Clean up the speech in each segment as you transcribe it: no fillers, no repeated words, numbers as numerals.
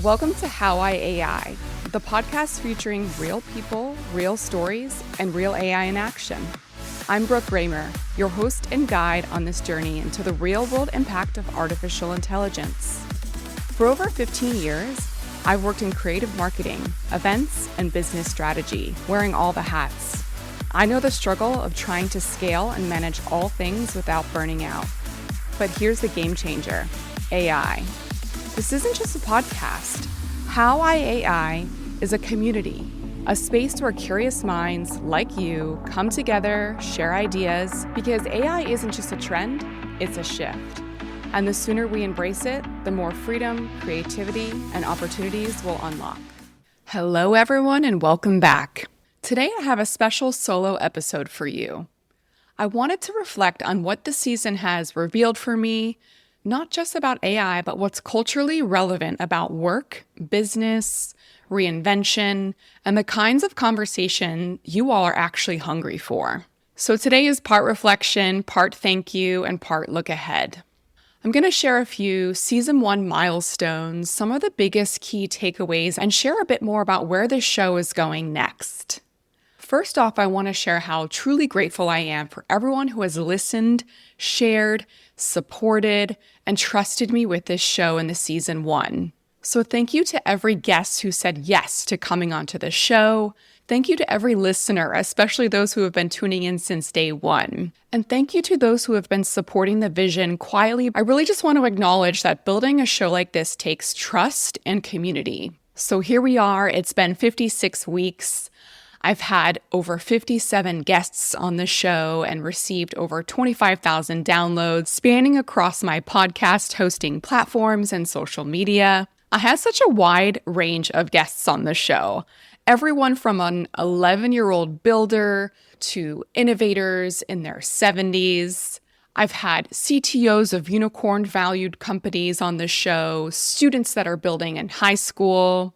Welcome to How I AI, the podcast featuring real people, real stories, and real AI in action. I'm Brooke Raymer, your host and guide on this journey into the real-world impact of artificial intelligence. For over 15 years, I've worked in creative marketing, events, and business strategy, wearing all the hats. I know the struggle of trying to scale and manage all things without burning out. But here's the game changer, AI. This isn't just a podcast. How I AI is a community, a space where curious minds like you come together, share ideas, because AI isn't just a trend, it's a shift. And the sooner we embrace it, the more freedom, creativity, and opportunities will unlock. Hello, everyone, and welcome back. Today, I have a special solo episode for you. I wanted to reflect on what the season has revealed for me, not just about AI, but what's culturally relevant about work, business, reinvention, and the kinds of conversation you all are actually hungry for. So today is part reflection, part thank you, and part look ahead. I'm going to share a few Season 1 milestones, some of the biggest key takeaways, and share a bit more about where this show is going next. First off, I want to share how truly grateful I am for everyone who has listened, shared, supported, and trusted me with this show in the Season 1. So thank you to every guest who said yes to coming onto the show. Thank you to every listener, especially those who have been tuning in since day one. And thank you to those who have been supporting the vision quietly. I really just want to acknowledge that building a show like this takes trust and community. So here we are. It's been 56 weeks. I've had over 57 guests on the show and received over 25,000 downloads spanning across my podcast hosting platforms and social media. I had such a wide range of guests on the show. Everyone from an 11-year-old builder to innovators in their 70s. I've had CTOs of unicorn-valued companies on the show, students that are building in high school.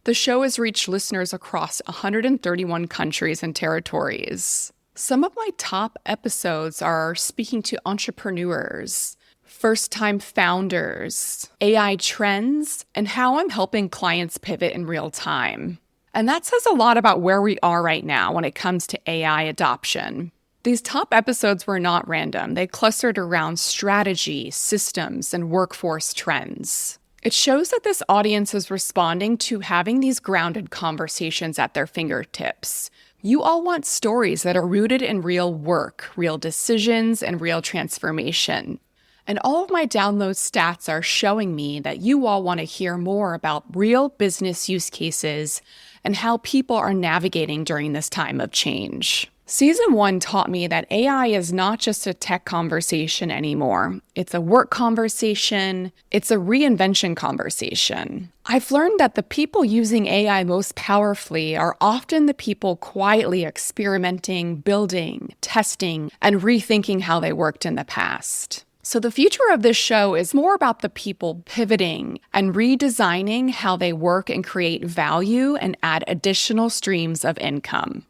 The show has reached listeners across 131 countries and territories. Some of my top episodes are speaking to entrepreneurs, first-time founders, AI trends, and how I'm helping clients pivot in real time. And that says a lot about where we are right now when it comes to AI adoption. These top episodes were not random. They clustered around strategy, systems, and workforce trends. It shows that this audience is responding to having these grounded conversations at their fingertips. You all want stories that are rooted in real work, real decisions, and real transformation. And all of my download stats are showing me that you all want to hear more about real business use cases and how people are navigating during this time of change. Season 1 taught me that AI is not just a tech conversation anymore. It's a work conversation. It's a reinvention conversation. I've learned that the people using AI most powerfully are often the people quietly experimenting, building, testing, and rethinking how they worked in the past. So the future of this show is more about the people pivoting and redesigning how they work and create value and add additional streams of income.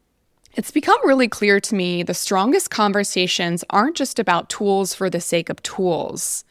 It's become really clear to me the strongest conversations aren't just about tools for the sake of tools.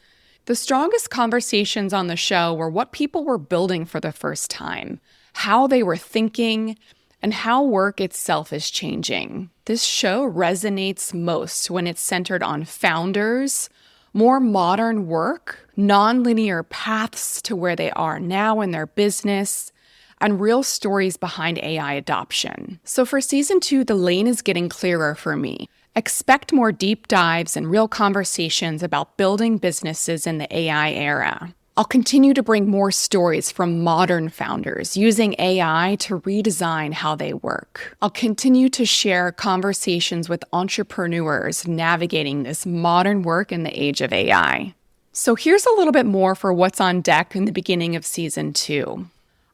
The strongest conversations on the show were what people were building for the first time, how they were thinking, and how work itself is changing. This show resonates most when it's centered on founders, more modern work, non-linear paths to where they are now in their business, and real stories behind AI adoption. So for Season 2, the lane is getting clearer for me. Expect more deep dives and real conversations about building businesses in the AI era. I'll continue to bring more stories from modern founders using AI to redesign how they work. I'll continue to share conversations with entrepreneurs navigating this modern work in the age of AI. So here's a little bit more for what's on deck in the beginning of Season 2.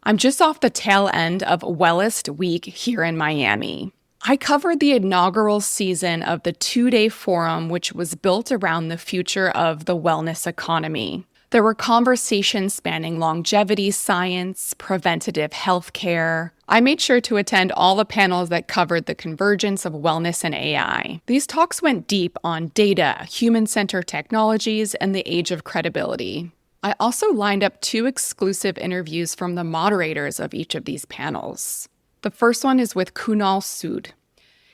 I'm just off the tail end of Wellist Week here in Miami. I covered the inaugural season of the 2-day forum, which was built around the future of the wellness economy. There were conversations spanning longevity science, preventative healthcare. I made sure to attend all the panels that covered the convergence of wellness and AI. These talks went deep on data, human-centered technologies, and the age of credibility. I also lined up 2 exclusive interviews from the moderators of each of these panels. The first one is with Kunal Sood.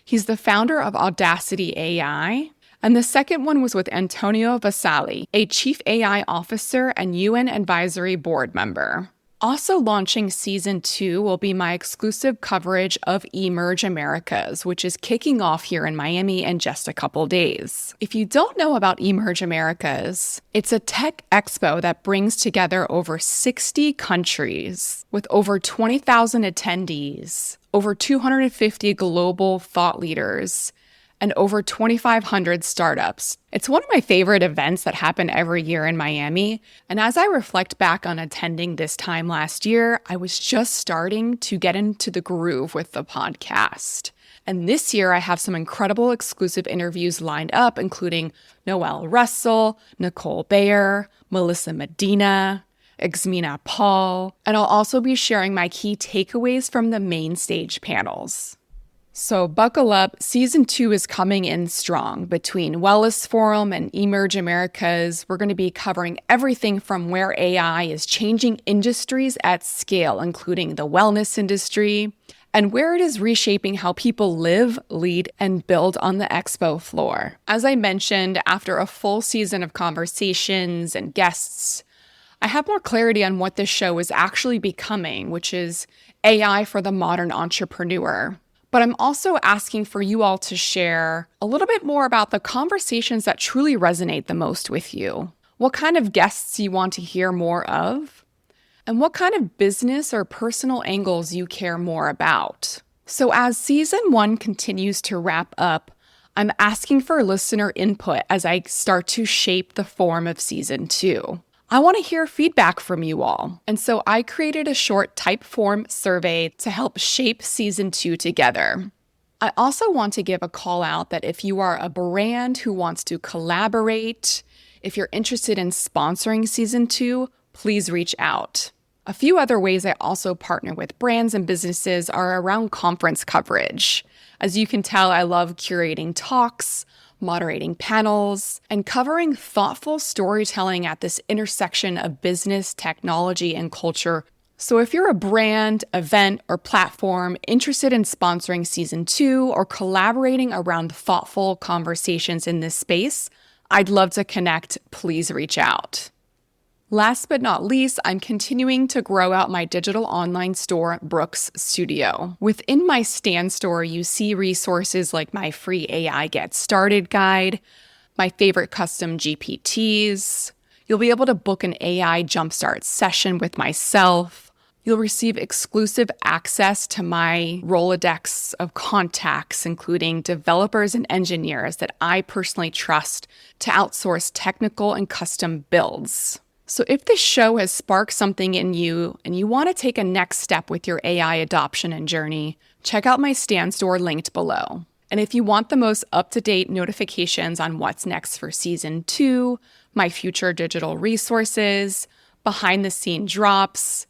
He's the founder of Audacity AI. And the second one was with Antonio Vasali, a chief AI officer and UN advisory board member. Also launching season 2 will be my exclusive coverage of Emerge Americas, which is kicking off here in Miami in just a couple days. If you don't know about Emerge Americas, it's a tech expo that brings together over 60 countries with over 20,000 attendees, over 250 global thought leaders, and over 2,500 startups. It's one of my favorite events that happen every year in Miami. And as I reflect back on attending this time last year, I was just starting to get into the groove with the podcast. And this year, I have some incredible exclusive interviews lined up, including Noelle Russell, Nicole Bayer, Melissa Medina, Xmina Paul, and I'll also be sharing my key takeaways from the main stage panels. So buckle up, season 2 is coming in strong. Between Wellist Forum and Emerge Americas, we're going to be covering everything from where AI is changing industries at scale, including the wellness industry, and where it is reshaping how people live, lead, and build on the expo floor. As I mentioned, after a full season of conversations and guests, I have more clarity on what this show is actually becoming, which is AI for the modern entrepreneur. But I'm also asking for you all to share a little bit more about the conversations that truly resonate the most with you. What kind of guests you want to hear more of, and what kind of business or personal angles you care more about. So as season 1 continues to wrap up, I'm asking for listener input as I start to shape the form of season 2. I want to hear feedback from you all. And so I created a short type form survey to help shape season 2 together. I also want to give a call out that if you are a brand who wants to collaborate, if you're interested in sponsoring season 2, please reach out. A few other ways I also partner with brands and businesses are around conference coverage. As you can tell, I love curating talks, moderating panels, and covering thoughtful storytelling at this intersection of business, technology, and culture. So if you're a brand, event, or platform interested in sponsoring season 2 or collaborating around thoughtful conversations in this space, I'd love to connect. Please reach out. Last but not least, I'm continuing to grow out my digital online store, Brooks Studio. Within my Stand store, you see resources like my free AI Get Started guide, my favorite custom GPTs. You'll be able to book an AI Jumpstart session with myself. You'll receive exclusive access to my Rolodex of contacts, including developers and engineers that I personally trust to outsource technical and custom builds. So if this show has sparked something in you and you want to take a next step with your AI adoption and journey, check out my Stand store linked below. And if you want the most up-to-date notifications on what's next for season 2, my future digital resources, behind-the-scene drops,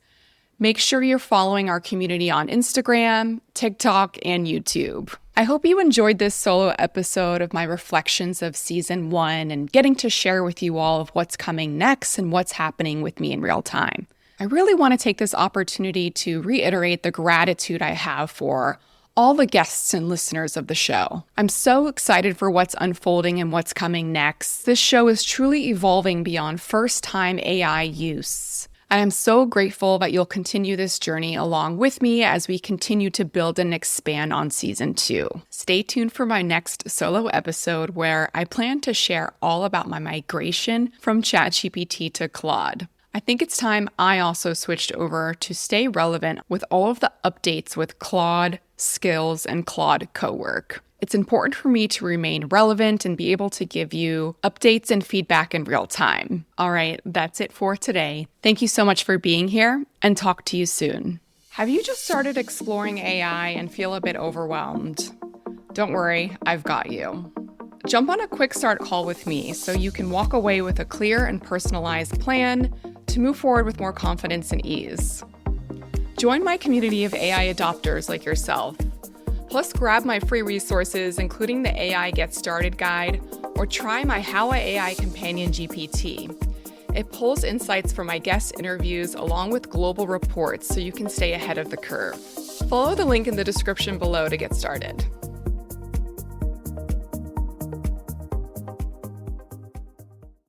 make sure you're following our community on Instagram, TikTok, and YouTube. I hope you enjoyed this solo episode of my reflections of season 1 and getting to share with you all of what's coming next and what's happening with me in real time. I really want to take this opportunity to reiterate the gratitude I have for all the guests and listeners of the show. I'm so excited for what's unfolding and what's coming next. This show is truly evolving beyond first-time AI use. I am so grateful that you'll continue this journey along with me as we continue to build and expand on season 2. Stay tuned for my next solo episode where I plan to share all about my migration from ChatGPT to Claude. I think it's time I also switched over to stay relevant with all of the updates with Claude, Skills, and Claude Cowork. It's important for me to remain relevant and be able to give you updates and feedback in real time. All right, that's it for today. Thank you so much for being here, and talk to you soon. Have you just started exploring AI and feel a bit overwhelmed? Don't worry, I've got you. Jump on a quick start call with me so you can walk away with a clear and personalized plan to move forward with more confidence and ease. Join my community of AI adopters like yourself. Plus, grab my free resources, including the AI Get Started guide, or try my How a AI Companion GPT. It pulls insights from my guest interviews along with global reports so you can stay ahead of the curve. Follow the link in the description below to get started.